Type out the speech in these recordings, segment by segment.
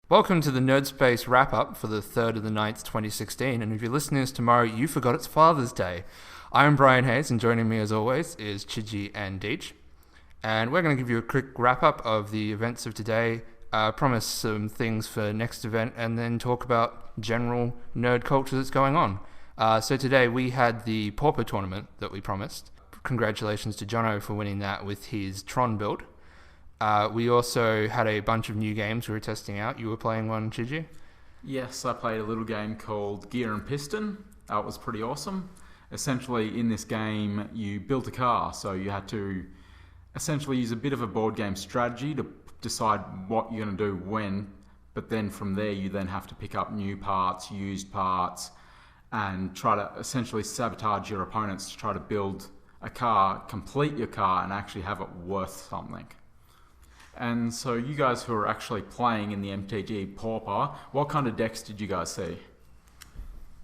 Welcome to the NerdSpace Wrap Up for the 3rd of the 9th, 2016, and if you're listening to this tomorrow, you forgot it's Father's Day. I'm Bryan Hayes, and joining me as always is Chidgey and Deege, and we're going to give you a quick wrap-up of the events of today, promise some things for next event, and then talk about general nerd culture that's going on. So today we had the Pauper tournament that we promised. Congratulations to Jono for winning that with his Tron build. We also had a bunch of new games we were testing out. You were playing one, Chidgey? Yes, I played a little game called Gear and Piston. It was pretty awesome. Essentially, in this game, you built a car, so you had to essentially use a bit of a board game strategy to decide what you're going to do when, but then from there you then have to pick up new parts, used parts, and try to essentially sabotage your opponents to try to build a car, complete your car, and actually have it worth something. And so you guys who are actually playing in the MTG Pauper, what kind of decks did you guys see?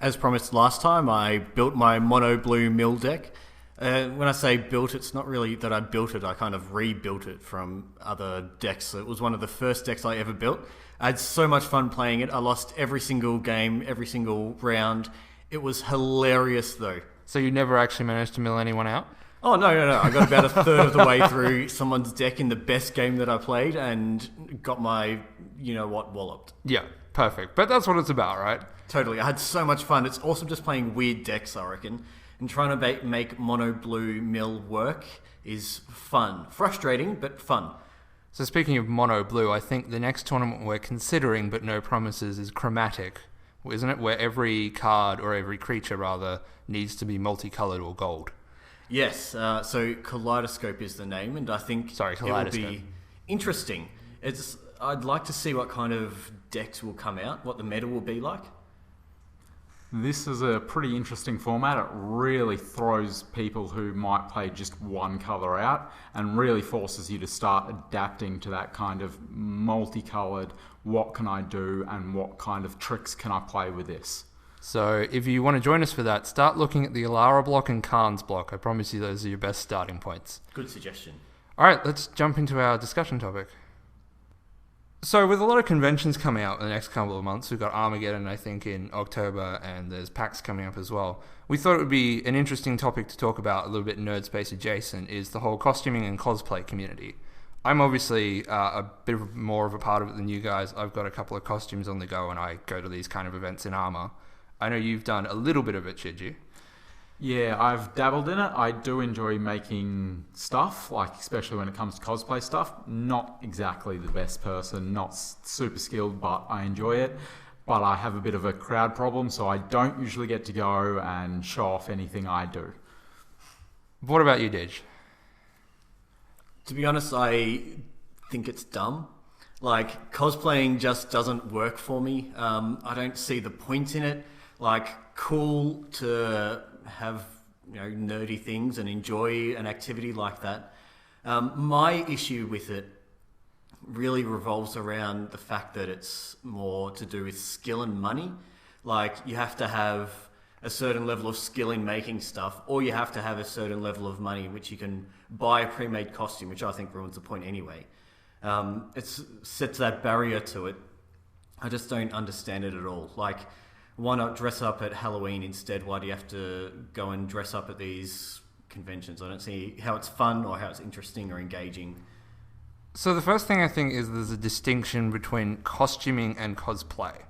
As promised last time, I built my mono blue mill deck. When I say built, it's not really that I built it, I kind of rebuilt it from other decks. It was one of the first decks I ever built. I had so much fun playing it. I lost every single game, every single round. It was hilarious though. So you never actually managed to mill anyone out? Oh, no. I got about a third of the way through someone's deck in the best game that I played and got my, walloped. Yeah, perfect. But that's what it's about, right? Totally. I had so much fun. It's awesome just playing weird decks, I reckon. And trying to make mono blue mill work is fun. Frustrating, but fun. So speaking of mono blue, I think the next tournament we're considering, but no promises, is chromatic, isn't it? Where every card, or every creature rather, needs to be multicolored or gold. Yes, so Kaleidoscope is the name, and I think it will be interesting. I'd like to see what kind of decks will come out, what the meta will be like. This is a pretty interesting format. It really throws people who might play just one colour out and really forces you to start adapting to that kind of multicoloured, what can I do and what kind of tricks can I play with this. So if you want to join us for that, start looking at the Alara block and Khan's block. I promise you those are your best starting points. Good suggestion. All right, let's jump into our discussion topic. So with a lot of conventions coming out in the next couple of months, we've got Armageddon, I think, in October, and there's PAX coming up as well. We thought it would be an interesting topic to talk about, a little bit NerdSpace adjacent, is the whole costuming and cosplay community. I'm obviously a bit more of a part of it than you guys. I've got a couple of costumes on the go, and I go to these kind of events in armor. I know you've done a little bit of it, Chidgey. Yeah, I've dabbled in it. I do enjoy making stuff, like especially when it comes to cosplay stuff. Not exactly the best person, not super skilled, but I enjoy it. But I have a bit of a crowd problem, so I don't usually get to go and show off anything I do. What about you, Deege? To be honest, I think it's dumb. Like, cosplaying just doesn't work for me. I don't see the point in it. Like, cool to have nerdy things and enjoy an activity like that. My issue with it really revolves around the fact that it's more to do with skill and money. Like, you have to have a certain level of skill in making stuff, or you have to have a certain level of money which you can buy a pre-made costume, which I think ruins the point anyway. It sets that barrier to it. I just don't understand it at all. Like, why not dress up at Halloween instead? Why do you have to go and dress up at these conventions? I don't see how it's fun or how it's interesting or engaging. So the first thing I think is there's a distinction between costuming and cosplay.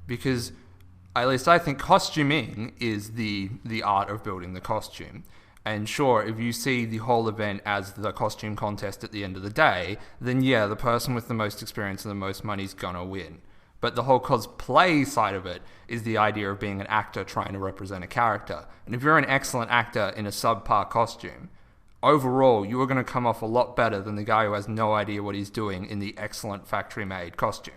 Because, at least I think costuming is the art of building the costume. And sure, if you see the whole event as the costume contest at the end of the day, then yeah, the person with the most experience and the most money is gonna win. But the whole cosplay side of it is the idea of being an actor trying to represent a character. And if you're an excellent actor in a subpar costume, overall, you are going to come off a lot better than the guy who has no idea what he's doing in the excellent factory-made costume.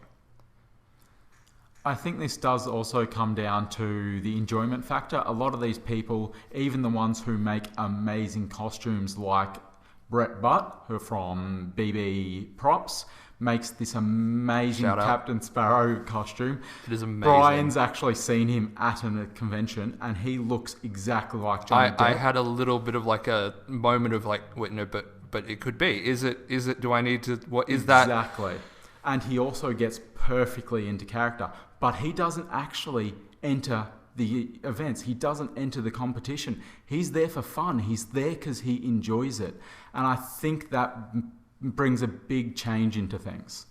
I think this does also come down to the enjoyment factor. A lot of these people, even the ones who make amazing costumes like Brett Butt, who are from BB Props, makes this amazing Captain Sparrow costume. It is amazing. Bryan's actually seen him at a convention, and he looks exactly like Johnny Depp. I had a little bit of like a moment of like, wait, no, but it could be. Is it? Do I need to? What is that? Exactly. and he also gets perfectly into character. But he doesn't actually enter the events. He doesn't enter the competition. He's there for fun. He's there because he enjoys it. And I think that brings a big change into things.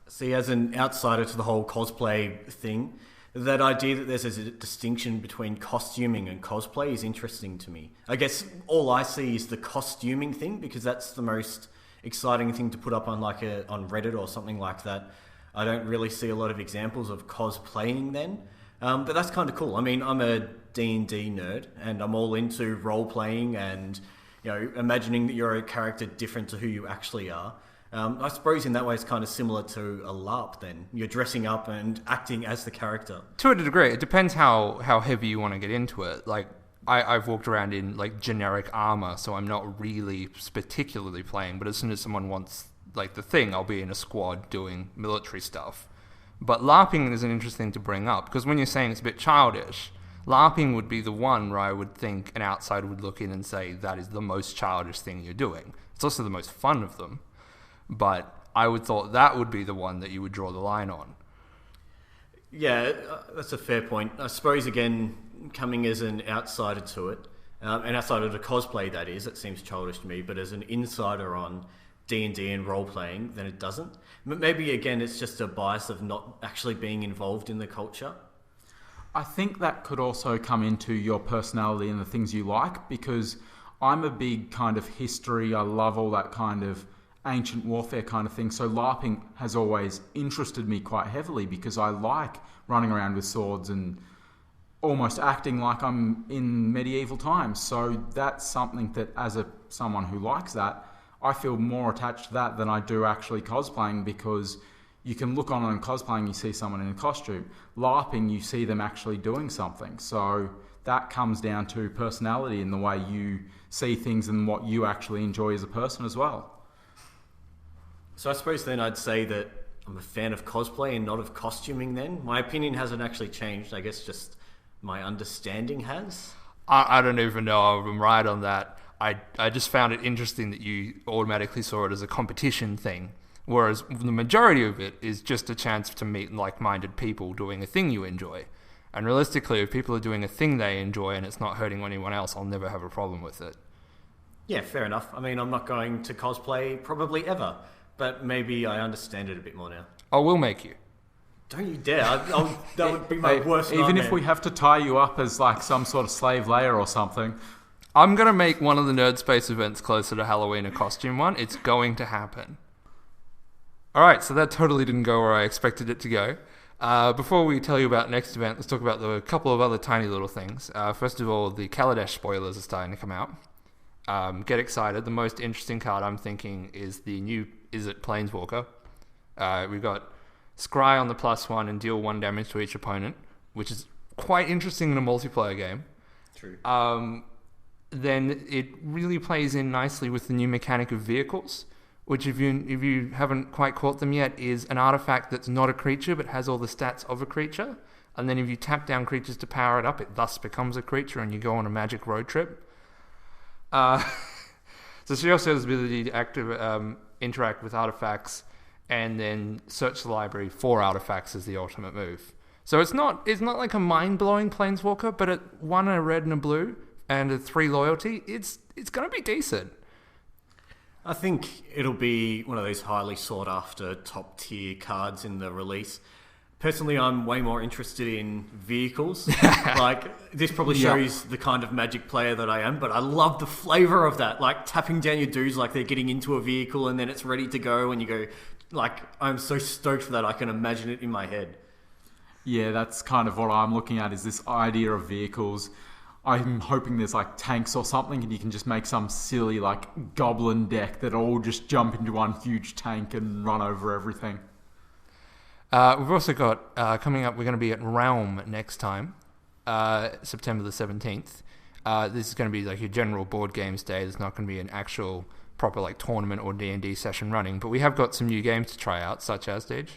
See, as an outsider to the whole cosplay thing, that idea that there's a distinction between costuming and cosplay is interesting to me. I guess all I see is the costuming thing because that's the most exciting thing to put up on on Reddit or something like that. I don't really see a lot of examples of cosplaying then, but that's kind of cool. I mean, I'm a D&D nerd and I'm all into role-playing and imagining that you're a character different to who you actually are. I suppose in that way it's kind of similar to a LARP then. You're dressing up and acting as the character. To a degree. It depends how heavy you want to get into it. Like, I've walked around in, like, generic armor, so I'm not really particularly playing, but as soon as someone wants, like, the thing, I'll be in a squad doing military stuff. But LARPing is an interesting to bring up, because when you're saying it's a bit childish, LARPing would be the one where I would think an outsider would look in and say that is the most childish thing you're doing. It's also the most fun of them. But I would thought that would be the one that you would draw the line on. Yeah, that's a fair point. I suppose, again, coming as an outsider to it, an outsider to cosplay, that is, it seems childish to me, but as an insider on D&D and role-playing, then it doesn't. Maybe, again, it's just a bias of not actually being involved in the culture. I think that could also come into your personality and the things you like, because I'm a big kind of history, I love all that kind of ancient warfare kind of thing. So LARPing has always interested me quite heavily because I like running around with swords and almost acting like I'm in medieval times. So that's something that as someone who likes that, I feel more attached to that than I do actually cosplaying, because you can look on and cosplaying, you see someone in a costume. LARPing, you see them actually doing something. So that comes down to personality and the way you see things and what you actually enjoy as a person as well. So I suppose then I'd say that I'm a fan of cosplay and not of costuming then. My opinion hasn't actually changed. I guess just my understanding has. I don't even know if I'm right on that. I just found it interesting that you automatically saw it as a competition thing, whereas the majority of it is just a chance to meet like-minded people doing a thing you enjoy. And realistically, if people are doing a thing they enjoy and it's not hurting anyone else, I'll never have a problem with it. Yeah, fair enough. I mean, I'm not going to cosplay probably ever. But maybe I understand it a bit more now. I will make you. Don't you dare. That would be my worst nightmare. Even if we have to tie you up as like some sort of slave layer or something. I'm going to make one of the NerdSpace events closer to Halloween a costume one. It's going to happen. Alright, so that totally didn't go where I expected it to go. Before we tell you about next event, let's talk about a couple of other tiny little things. First of all, the Kaladesh spoilers are starting to come out. Get excited. The most interesting card I'm thinking is the new Izzet Planeswalker. We've got Scry on the +1 and deal 1 damage to each opponent, which is quite interesting in a multiplayer game. True. Then it really plays in nicely with the new mechanic of vehicles, which if you haven't quite caught them yet, is an artifact that's not a creature but has all the stats of a creature. And then if you tap down creatures to power it up, it thus becomes a creature and you go on a magic road trip. So she also has the ability to interact with artifacts and then search the library for artifacts as the ultimate move. So it's not like a mind-blowing Planeswalker, but at 1 a red and a blue and a 3 loyalty, it's going to be decent. I think it'll be one of those highly sought-after top-tier cards in the release. Personally, I'm way more interested in vehicles. Like, this probably shows the kind of Magic player that I am, but I love the flavour of that. Like, tapping down your dudes like they're getting into a vehicle and then it's ready to go and you go, like, I'm so stoked for that, I can imagine it in my head. Yeah, that's kind of what I'm looking at, is this idea of vehicles. I'm hoping there's like tanks or something and you can just make some silly like goblin deck that all just jump into one huge tank and run over everything. We've also got, coming up, we're going to be at Realm next time, September the 17th. This is going to be like your general board games day. There's not going to be an actual proper like tournament or D&D session running, but we have got some new games to try out, such as Deege.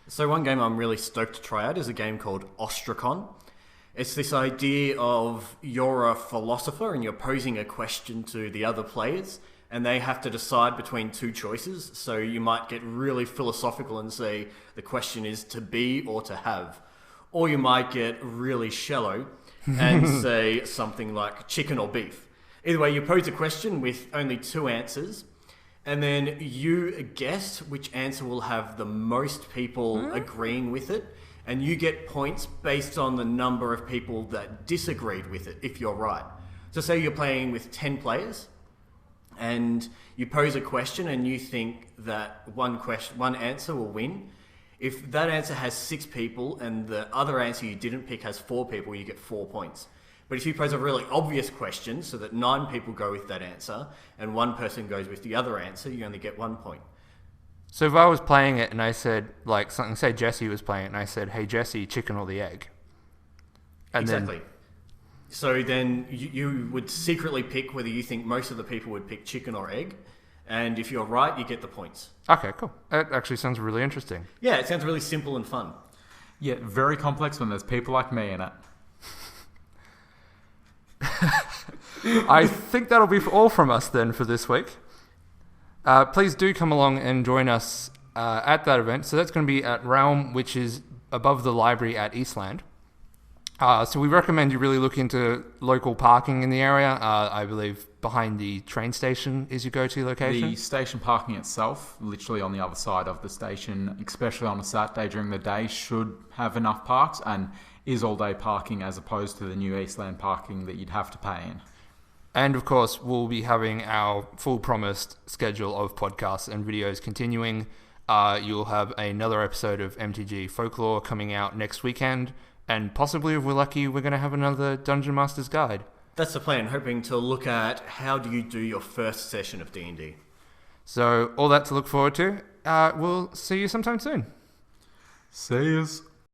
So one game I'm really stoked to try out is a game called Ostrakon. It's this idea of you're a philosopher and you're posing a question to the other players, and they have to decide between two choices. So you might get really philosophical and say the question is to be or to have. Or you might get really shallow and say something like chicken or beef. Either way, you pose a question with only two answers, and then you guess which answer will have the most people agreeing with it, and you get points based on the number of people that disagreed with it, if you're right. So say you're playing with 10 players, and you pose a question and you think that one answer will win. If that answer has 6 people and the other answer you didn't pick has 4 people, you get 4 points. But if you pose a really obvious question so that 9 people go with that answer and 1 person goes with the other answer, you only get 1 point. So if I was playing it and I said, like, something, say Jesse was playing it and I said, hey Jesse, chicken or the egg? And exactly. So then you would secretly pick whether you think most of the people would pick chicken or egg. And if you're right, you get the points. Okay, cool. That actually sounds really interesting. Yeah, it sounds really simple and fun. Yeah, very complex when there's people like me in it. I think that'll be all from us then for this week. Please do come along and join us at that event. So that's going to be at Realm, which is above the library at Eastland. So we recommend you really look into local parking in the area. I believe behind the train station is your go-to location. The station parking itself, literally on the other side of the station, especially on a Saturday during the day, should have enough parks and is all-day parking as opposed to the new Eastland parking that you'd have to pay in. And of course, we'll be having our full promised schedule of podcasts and videos continuing. You'll have another episode of MTG Folklore coming out next weekend. And possibly, if we're lucky, we're going to have another Dungeon Master's Guide. That's the plan, hoping to look at how do you do your first session of D&D. So, all that to look forward to. We'll see you sometime soon. See yous.